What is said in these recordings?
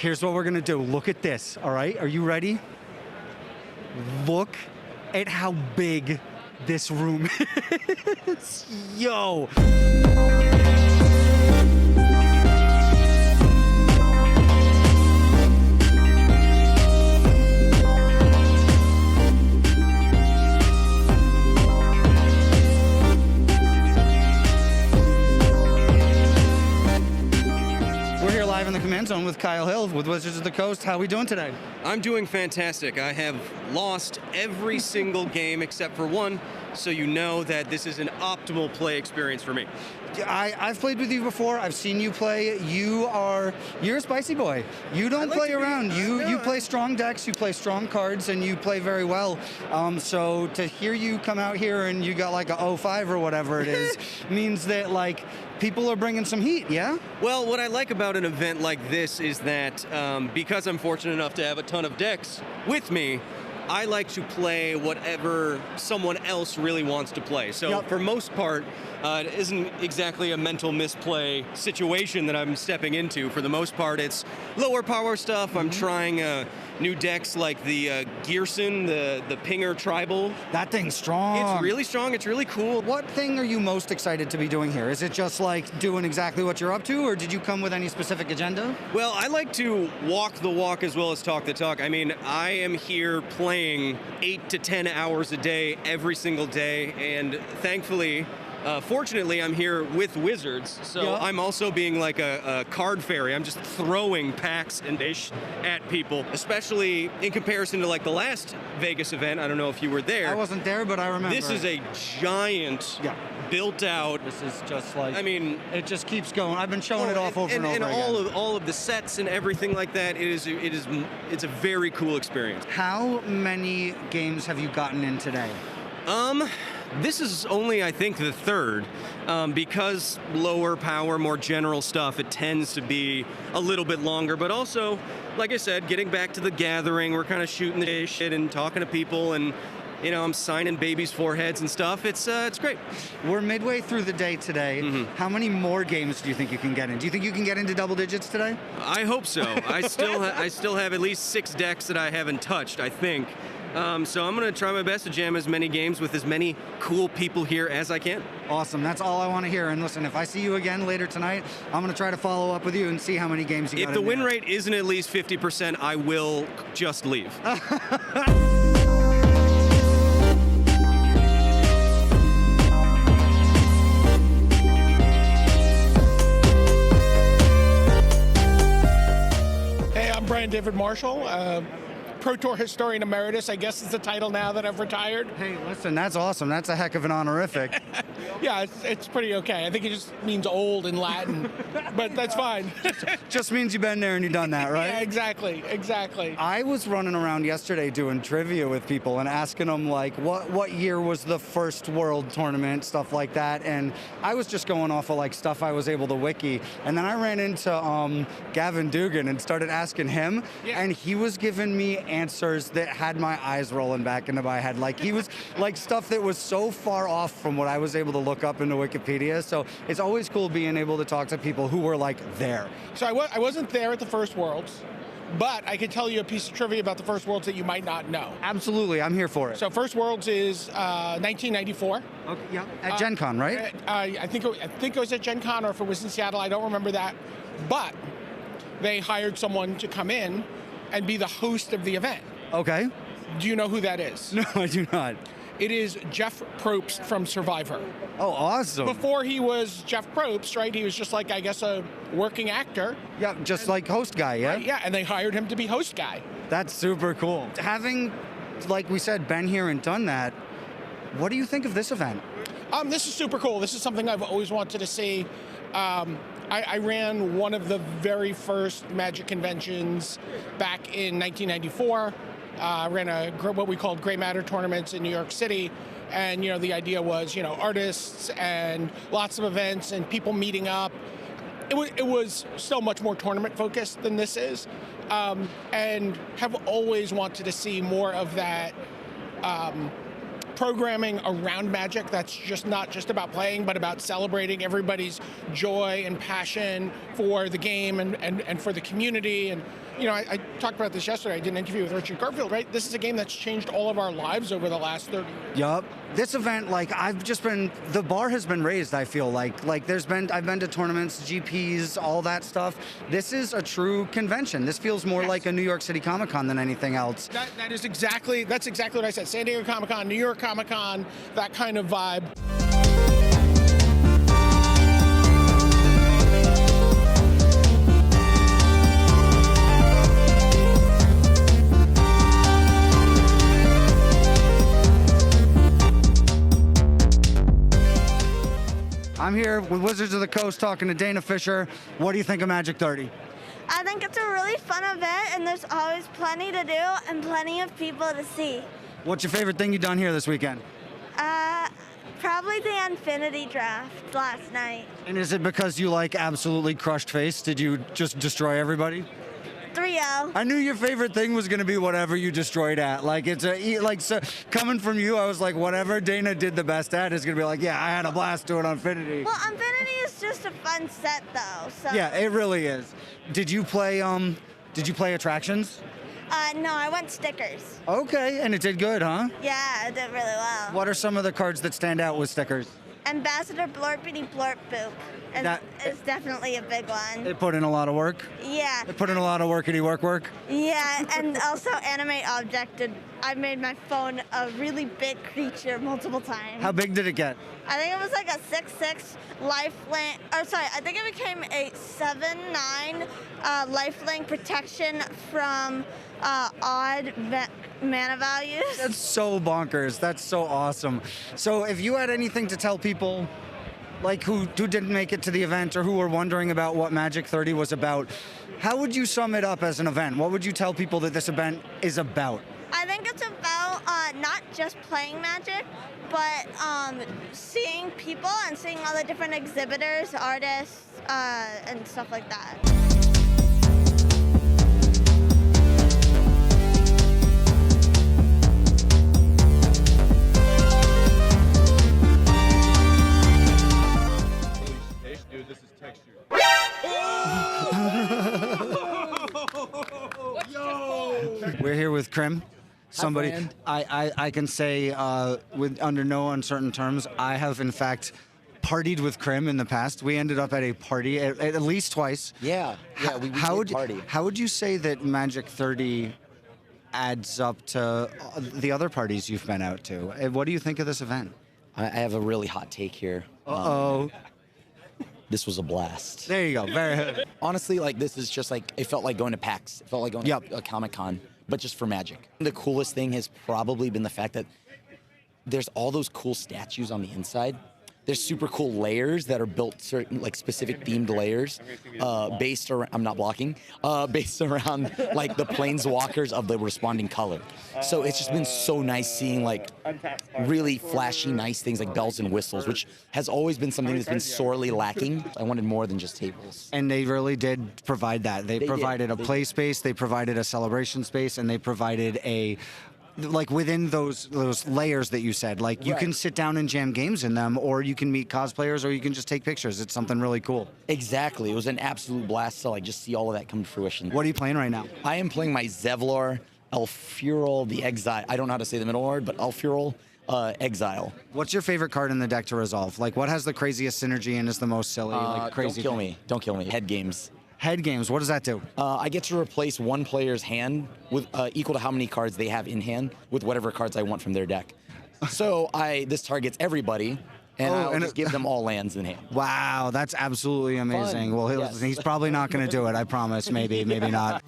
Here's what we're gonna do. Look at this, all right? Are you ready? Look at how big this room is. Yo. In the command zone with Kyle Hill with Wizards of the Coast. How are we doing today? I'm doing fantastic. I have lost every single game except for one, so you know that this is an optimal play experience for me. I've played with you before. I've seen you play. You're a spicy boy. You don't play around. You play strong decks, you play strong cards, and you play very well. So to hear you come out here and you got like a 0-5 or whatever it is means that like people are bringing some heat, yeah? Well, what I like about an event like this is that because I'm fortunate enough to have a ton of decks with me, I like to play whatever someone else really wants to play. So for most part, it isn't exactly a mental misplay situation that I'm stepping into. For the most part, it's lower power stuff. I'm trying new decks like the Gearson, the Pinger Tribal. That thing's strong. It's really strong. It's really cool. What thing are you most excited to be doing here? Is it just like doing exactly what you're up to, or did you come with any specific agenda? Well, I like to walk the walk as well as talk the talk. I mean, I am here playing 8 to 10 hours a day, every single day, and thankfully, fortunately, I'm here with Wizards, so I'm also being like a card fairy. I'm just throwing packs and dish at people, especially in comparison to like the last Vegas event. I don't know if you were there. I wasn't there, but I remember. This is a giant, built out. This is just like, I mean, it just keeps going. I've been showing it off over and over again. And all of the sets and everything like that, it's a very cool experience. How many games have you gotten in today? This is only, I think, the third. Because lower power, more general stuff, it tends to be a little bit longer. But also, like I said, getting back to the gathering, we're kind of shooting the shit and talking to people, and you know, I'm signing babies' foreheads and stuff. It's great. We're midway through the day today. How many more games do you think you can get in? Do you think you can get into double digits today? I hope so. I still have at least 6 decks that I haven't touched, I think. So I'm going to try my best to jam as many games with as many cool people here as I can. Awesome. That's all I want to hear. And listen, if I see you again later tonight, I'm going to try to follow up with you and see how many games you got in there. If the win rate isn't at least 50%, I will just leave. Hey, I'm Brian David Marshall. Pro Tour Historian Emeritus, I guess is the title now that I've retired. Hey, listen, that's awesome. That's a heck of an honorific. Yeah, it's pretty okay. I think it just means old in Latin, but that's fine. Just means you've been there and you've done that, right? Yeah, exactly. I was running around yesterday doing trivia with people and asking them, like, what year was the first World Tournament, stuff like that, and I was just going off of, like, stuff I was able to wiki, and then I ran into Gavin Dugan and started asking him, and he was giving me answers that had my eyes rolling back into my head. Like, he was like stuff that was so far off from what I was able to look up into Wikipedia. So it's always cool being able to talk to people who were like there. So I wasn't there at the first Worlds, but I can tell you a piece of trivia about the first Worlds that you might not know. Absolutely, I'm here for it. So first Worlds is 1994. Okay, yeah, at Gen Con, right? I think it was at Gen Con, or if it was in Seattle, I don't remember that. But they hired someone to come in and be the host of the event. Okay. Do you know who that is? No, I do not. It is Jeff Probst from Survivor. Oh, awesome. Before he was Jeff Probst, right, he was just like, I guess, a working actor. Yeah, just like host guy, yeah? Right, yeah, and they hired him to be host guy. That's super cool. Having, like we said, been here and done that, what do you think of this event? This is super cool. This is something I've always wanted to see. I ran one of the very first Magic conventions back in 1994. I ran what we called Gray Matter tournaments in New York City. And, you know, the idea was, you know, artists and lots of events and people meeting up. It was so much more tournament focused than this is. And have always wanted to see more of that programming around Magic that's just not just about playing, but about celebrating everybody's joy and passion for the game and for the community. And I talked about this yesterday. I did an interview with Richard Garfield, right? This is a game that's changed all of our lives over the last 30 years. Yup. This event, the bar has been raised, I feel like. I've been to tournaments, GPs, all that stuff. This is a true convention. This feels more like a New York City Comic-Con than anything else. That's exactly what I said. San Diego Comic-Con, New York Comic-Con, that kind of vibe. I'm here with Wizards of the Coast talking to Dana Fischer. What do you think of Magic 30? I think it's a really fun event, and there's always plenty to do and plenty of people to see. What's your favorite thing you've done here this weekend? Probably the Infinity Draft last night. And is it because you absolutely crushed face? Did you just destroy everybody? 3-0. I knew your favorite thing was going to be whatever you destroyed at. So coming from you, I was like, whatever Dana did the best at is going to be like, yeah, I had a blast doing Infinity. Well, Infinity is just a fun set, though. So. Yeah, it really is. Did you play attractions? No, I went stickers. Okay, and it did good, huh? Yeah, it did really well. What are some of the cards that stand out with stickers? Ambassador Blorpity Blorp Boop is definitely a big one. It put in a lot of work? Yeah. It put in a lot of workity work? Yeah, and also Animate Object. I made my phone a really big creature multiple times. How big did it get? I think it was like a 6/6 lifelink. I think it became a 7/9 lifelink protection from odd mana values. That's so bonkers. That's so awesome. So if you had anything to tell people who didn't make it to the event or who were wondering about what Magic 30 was about, how would you sum it up as an event? What would you tell people that this event is about? I think it's about not just playing Magic, but seeing people and seeing all the different exhibitors, artists, and stuff like that. We're here with Crim. Somebody, I can say with under no uncertain terms, I have in fact partied with Crim in the past. We ended up at a party at least twice. Yeah, we did party. How would you say that Magic 30 adds up to the other parties you've been out to? What do you think of this event? I have a really hot take here. Uh-oh. This was a blast. There you go. Very. Honestly, this is just it felt like going to PAX. It felt like going to a Comic-Con, but just for Magic. The coolest thing has probably been the fact that there's all those cool statues on the inside. There's super cool layers that are built, certain specific themed layers, based around. I'm not blocking. Based around the planeswalkers of the responding color. So it's just been so nice seeing really flashy, nice things like bells and whistles, which has always been something that's been sorely lacking. I wanted more than just tables. And they really did provide that. They provided a play space, they provided a celebration space, and they provided a. Within those layers that you said, you can sit down and jam games in them, or you can meet cosplayers, or you can just take pictures. It's something really cool. Exactly. It was an absolute blast to just see all of that come to fruition. What are you playing right now? I am playing my Zevlor Elfural the Exile. I don't know how to say the middle word, but Elfural Exile. What's your favorite card in the deck to resolve? What has the craziest synergy and is the most silly, crazy? Don't kill me. Head games. Head games, what does that do? I get to replace one player's hand with equal to how many cards they have in hand with whatever cards I want from their deck. So this targets everybody, and I'll just give them all lands in hand. Wow, that's absolutely amazing. Fun. Well, Yes. he's probably not going to do it, I promise. Maybe not.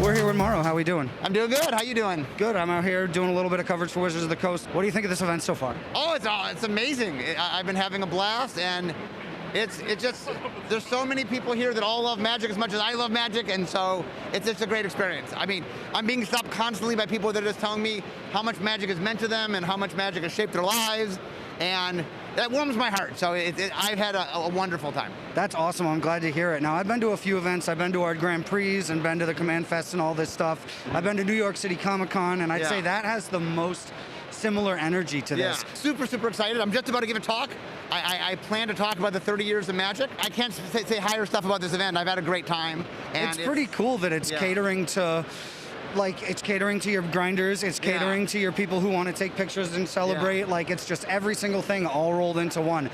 We're here with Maro. How we doing? I'm doing good. How you doing? Good. I'm out here doing a little bit of coverage for Wizards of the Coast. What do you think of this event so far? Oh, it's amazing. I've been having a blast, and it's just there's so many people here that all love Magic as much as I love Magic, and so it's just a great experience. I mean, I'm being stopped constantly by people that are just telling me how much Magic has meant to them and how much Magic has shaped their lives. and that warms my heart. So I've had a wonderful time. That's awesome. I'm glad to hear it. Now, I've been to a few events. I've been to our Grand Prix and been to the Command Fest and all this stuff. I've been to New York City Comic Con, and I'd say that has the most similar energy to this. Super, super excited. I'm just about to give a talk. I plan to talk about the 30 years of Magic. I can't say higher stuff about this event. I've had a great time. And it's pretty cool that it's catering to, like, it's catering to your grinders, it's catering to your people who want to take pictures and celebrate. Like, it's just every single thing all rolled into one.